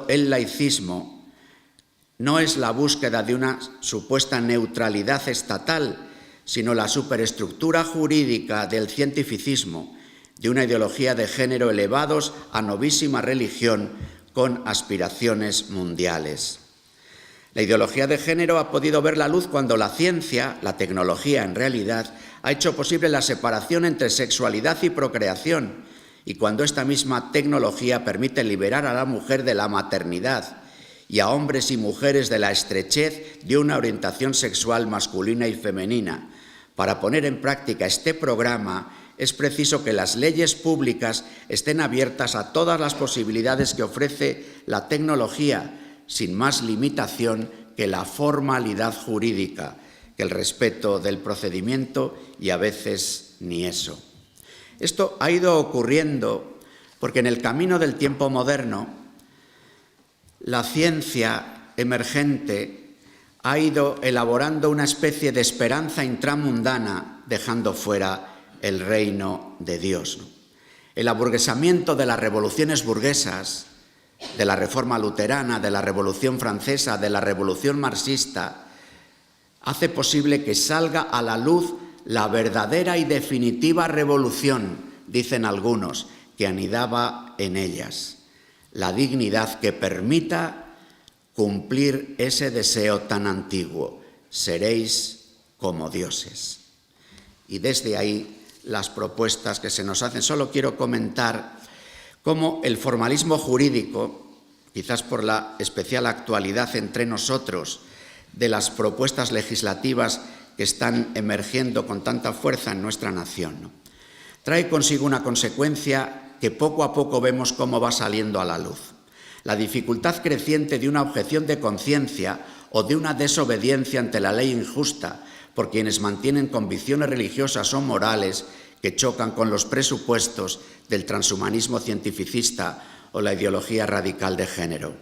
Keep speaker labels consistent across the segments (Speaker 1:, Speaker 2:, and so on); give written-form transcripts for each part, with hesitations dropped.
Speaker 1: el laicismo no es la búsqueda de una supuesta neutralidad estatal, sino la superestructura jurídica del cientificismo, de una ideología de género elevados a novísima religión con aspiraciones mundiales. La ideología de género ha podido ver la luz cuando la ciencia, la tecnología en realidad, ha hecho posible la separación entre sexualidad y procreación, y cuando esta misma tecnología permite liberar a la mujer de la maternidad y a hombres y mujeres de la estrechez de una orientación sexual masculina y femenina. Para poner en práctica este programa es preciso que las leyes públicas estén abiertas a todas las posibilidades que ofrece la tecnología, sin más limitación que la formalidad jurídica, que el respeto del procedimiento y a veces ni eso. Esto ha ido ocurriendo porque en el camino del tiempo moderno la ciencia emergente ha ido elaborando una especie de esperanza intramundana, dejando fuera el reino de Dios. El aburguesamiento de las revoluciones burguesas, de la Reforma luterana, de la Revolución Francesa, de la Revolución marxista, hace posible que salga a la luz la verdadera y definitiva revolución, dicen algunos, que anidaba en ellas, la dignidad que permita cumplir ese deseo tan antiguo: seréis como dioses. Y desde ahí las propuestas que se nos hacen. Solo quiero comentar cómo el formalismo jurídico, quizás por la especial actualidad entre nosotros de las propuestas legislativas que están emergiendo con tanta fuerza en nuestra nación, trae consigo una consecuencia que poco a poco vemos cómo va saliendo a la luz: la dificultad creciente de una objeción de conciencia o de una desobediencia ante la ley injusta por quienes mantienen convicciones religiosas o morales que chocan con los presupuestos del transhumanismo cientificista o la ideología radical de género.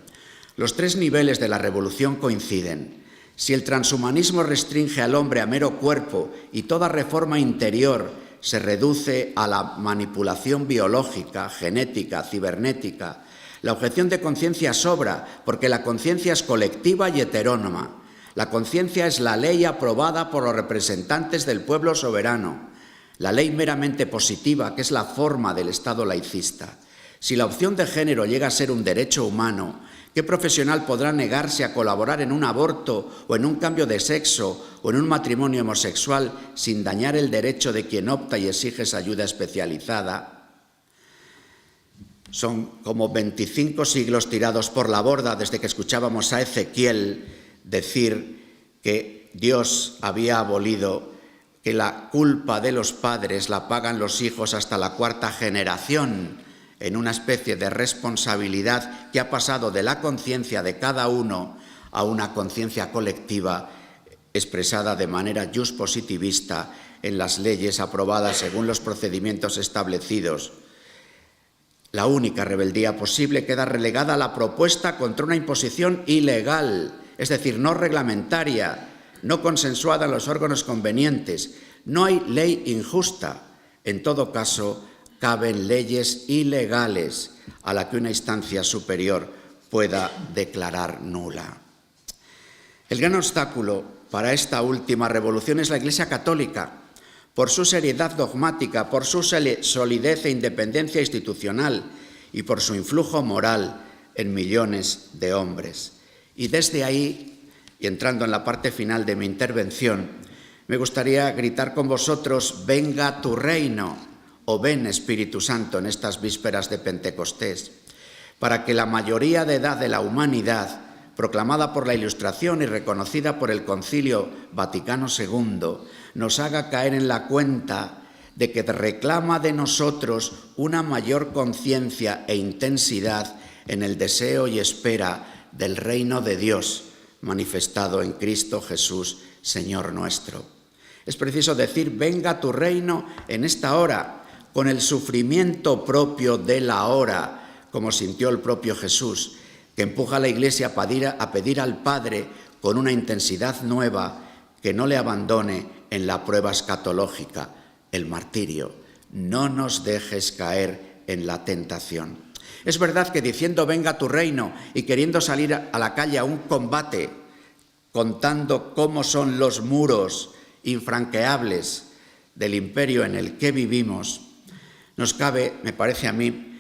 Speaker 1: Los tres niveles de la revolución coinciden. Si el transhumanismo restringe al hombre a mero cuerpo y toda reforma interior se reduce a la manipulación biológica, genética, cibernética, la objeción de conciencia sobra porque la conciencia es colectiva y heterónoma. La conciencia es la ley aprobada por los representantes del pueblo soberano, la ley meramente positiva, que es la forma del Estado laicista. Si la opción de género llega a ser un derecho humano, ¿qué profesional podrá negarse a colaborar en un aborto o en un cambio de sexo o en un matrimonio homosexual sin dañar el derecho de quien opta y exige esa ayuda especializada? Son como 25 siglos tirados por la borda desde que escuchábamos a Ezequiel decir que Dios había abolido que la culpa de los padres la pagan los hijos hasta la cuarta generación, en una especie de responsabilidad que ha pasado de la conciencia de cada uno a una conciencia colectiva expresada de manera justpositivista en las leyes aprobadas según los procedimientos establecidos. La única rebeldía posible queda relegada a la propuesta contra una imposición ilegal, es decir, no reglamentaria, no consensuada en los órganos convenientes. No hay ley injusta. En todo caso, caben leyes ilegales a la que una instancia superior pueda declarar nula. El gran obstáculo para esta última revolución es la Iglesia Católica, por su seriedad dogmática, por su solidez e independencia institucional y por su influjo moral en millones de hombres. Y desde ahí, y entrando en la parte final de mi intervención, me gustaría gritar con vosotros: venga tu reino, o ven Espíritu Santo, en estas vísperas de Pentecostés, para que la mayoría de edad de la humanidad, proclamada por la Ilustración y reconocida por el Concilio Vaticano II, nos haga caer en la cuenta de que reclama de nosotros una mayor conciencia e intensidad en el deseo y espera del reino de Dios, manifestado en Cristo Jesús, Señor nuestro. Es preciso decir: venga tu reino en esta hora, con el sufrimiento propio de la hora, como sintió el propio Jesús, que empuja a la Iglesia a pedir al Padre con una intensidad nueva que no le abandone en la prueba escatológica, el martirio. No nos dejes caer en la tentación. Es verdad que diciendo venga tu reino y queriendo salir a la calle a un combate, contando cómo son los muros infranqueables del imperio en el que vivimos, nos cabe, me parece a mí,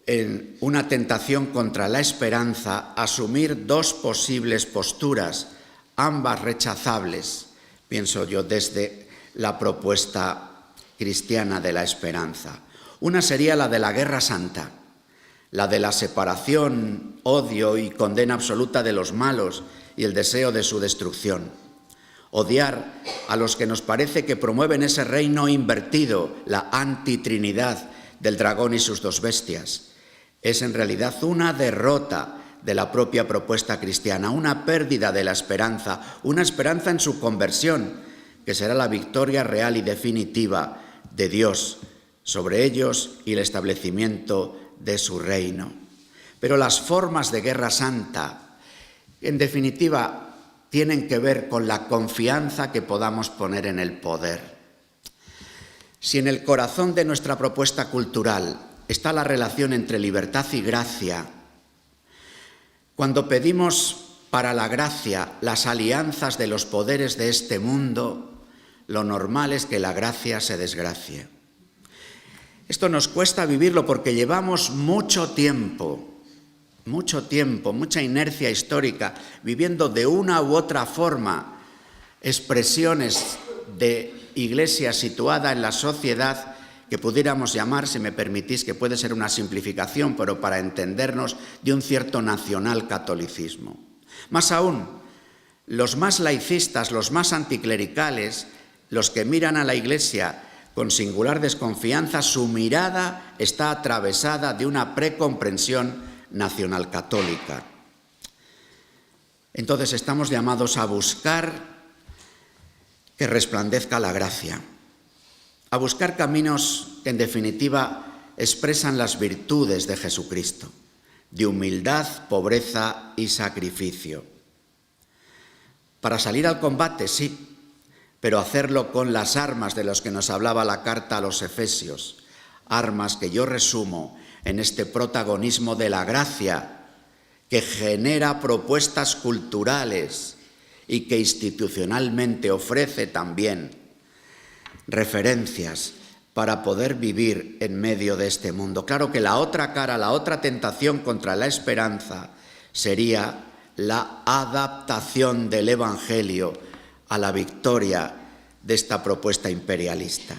Speaker 1: en una tentación contra la esperanza, asumir dos posibles posturas, ambas rechazables, pienso yo, desde la propuesta cristiana de la esperanza. Una sería la de la guerra santa, la de la separación, odio y condena absoluta de los malos y el deseo de su destrucción. Odiar a los que nos parece que promueven ese reino invertido, la antitrinidad del dragón y sus dos bestias, es en realidad una derrota de la propia propuesta cristiana, una pérdida de la esperanza, una esperanza en su conversión, que será la victoria real y definitiva de Dios sobre ellos y el establecimiento de su reino. Pero las formas de guerra santa, en definitiva, tienen que ver con la confianza que podamos poner en el poder. Si en el corazón de nuestra propuesta cultural está la relación entre libertad y gracia, cuando pedimos para la gracia las alianzas de los poderes de este mundo, lo normal es que la gracia se desgracie. Esto nos cuesta vivirlo porque llevamos mucha inercia histórica, viviendo de una u otra forma expresiones de iglesia situada en la sociedad que pudiéramos llamar, si me permitís, que puede ser una simplificación, pero para entendernos, de un cierto nacional catolicismo. Más aún, los más laicistas, los más anticlericales, los que miran a la Iglesia con singular desconfianza, su mirada está atravesada de una precomprensión nacional católica. Entonces estamos llamados a buscar que resplandezca la gracia, a buscar caminos que en definitiva expresan las virtudes de Jesucristo, de humildad, pobreza y sacrificio. Para salir al combate, sí, pero hacerlo con las armas de las que nos hablaba la carta a los Efesios, armas que yo resumo en este protagonismo de la gracia que genera propuestas culturales y que institucionalmente ofrece también referencias para poder vivir en medio de este mundo. Claro que la otra cara, la otra tentación contra la esperanza sería la adaptación del Evangelio a la victoria de esta propuesta imperialista.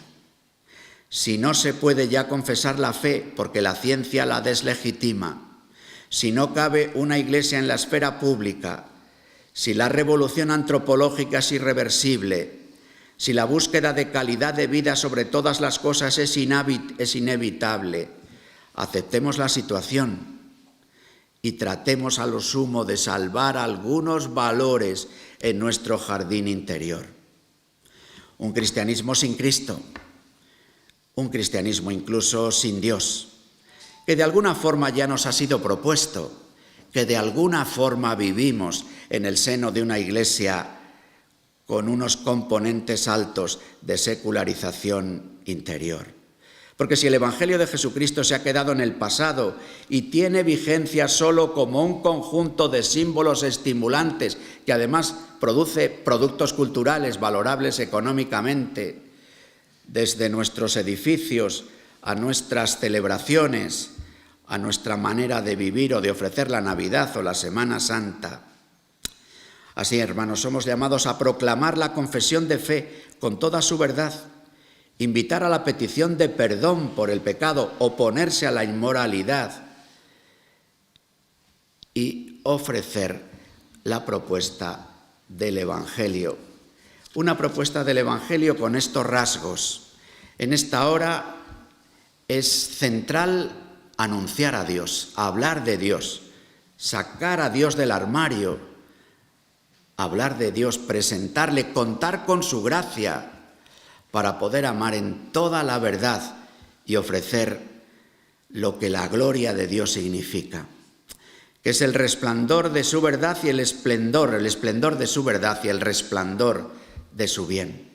Speaker 1: Si no se puede ya confesar la fe porque la ciencia la deslegitima, si no cabe una iglesia en la esfera pública, si la revolución antropológica es irreversible, si la búsqueda de calidad de vida sobre todas las cosas es inevitable, aceptemos la situación y tratemos a lo sumo de salvar algunos valores en nuestro jardín interior. Un cristianismo sin Cristo, un cristianismo incluso sin Dios, que de alguna forma ya nos ha sido propuesto, que de alguna forma vivimos en el seno de una iglesia con unos componentes altos de secularización interior. Porque si el Evangelio de Jesucristo se ha quedado en el pasado y tiene vigencia solo como un conjunto de símbolos estimulantes que además produce productos culturales valorables económicamente, desde nuestros edificios a nuestras celebraciones, a nuestra manera de vivir o de ofrecer la Navidad o la Semana Santa. Así, hermanos, somos llamados a proclamar la confesión de fe con toda su verdad, invitar a la petición de perdón por el pecado, oponerse a la inmoralidad y ofrecer la propuesta del Evangelio. Una propuesta del Evangelio con estos rasgos. En esta hora es central anunciar a Dios, hablar de Dios, sacar a Dios del armario, hablar de Dios, presentarle, contar con su gracia para poder amar en toda la verdad y ofrecer lo que la gloria de Dios significa, que es el resplandor de su verdad y el esplendor de su verdad y el resplandor de su bien.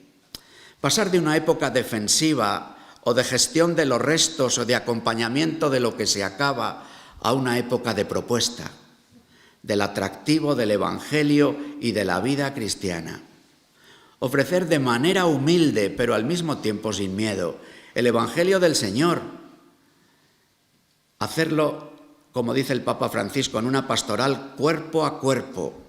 Speaker 1: Pasar de una época defensiva o de gestión de los restos o de acompañamiento de lo que se acaba a una época de propuesta, del atractivo del Evangelio y de la vida cristiana. Ofrecer de manera humilde, pero al mismo tiempo sin miedo, el Evangelio del Señor. Hacerlo, como dice el Papa Francisco, en una pastoral cuerpo a cuerpo,